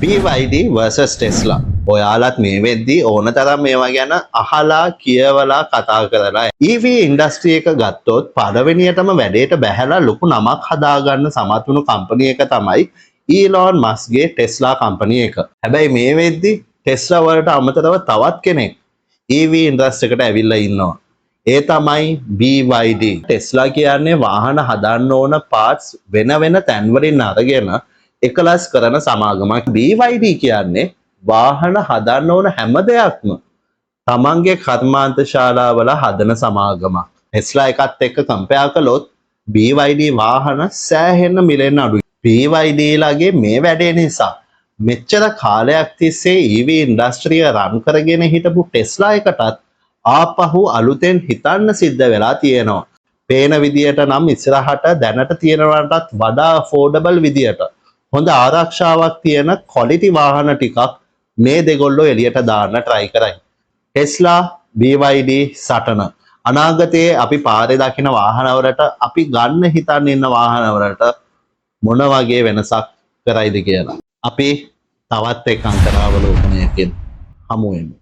BYD versus Tesla. ඔයාලත් මේ වෙද්දී ඕන තරම් මේවා ගැන අහලා කියවලා කතා කරලා EV ඉන්ඩස්ට්‍රි එක ගත්තොත් පළවෙනියටම වැඩේට බැහැලා ලොකු නමක් හදාගන්න සමත් වුණු කම්පැනි එක තමයි ඊලොන් මස්ක්ගේ ටෙස්ලා කම්පැනි එක. හැබැයි මේ වෙද්දී ටෙස්ලා වලට අමතරව තවත් කෙනෙක් EV ඉන්ඩස්ට්‍රි එකට ඇවිල්ලා ඉන්නවා. ඒ තමයි BYD. ටෙස්ලා කියන්නේ වාහන හදන්න ඕන පාර්ට්ස් වෙන වෙන තැන්වලින් අරගෙන එකලස් කරන සමාගමක්. BYD කියන්නේ වාහන හදන්න ඕන හැම දෙයක්ම තමන්ගේ කර්මාන්ත ශාලාවල හදන සමාගමක්. ටෙස්ලා එකත් එක්ක කම්පෙයාර් කළොත් BYD වාහන සෑහෙන්න මිලෙන් අඩුයි. BYD ලාගේ මේ වැඩේ නිසා මෙච්චර කාලයක් තිස්සේ EV ඉන්ඩස්ට්‍රිය රන් කරගෙන හිටපු ටෙස්ලා එකටත් ආපහු අලුතෙන් හිතන්න සිද්ධ වෙලා තියෙනවා. පේන විදියට නම් ඉස්සරහට දැනට තියෙනවටත් වඩා affordable විදියට හොඳ ආරක්ෂාවක් තියෙන quality වාහන ටිකක් මේ දෙගොල්ලෝ එළියට දාන්න try කරයි. ටෙස්ලා BYD සටන අනාගතයේ අපි පාරේ දකින වාහනවලට අපි ගන්න හිතන්න ඉන්න වාහනවලට මොන වගේ වෙනසක් කරයිද කියලා අපි තවත් එක් අන්තරාවලෝකනයකින් හමු වෙමු.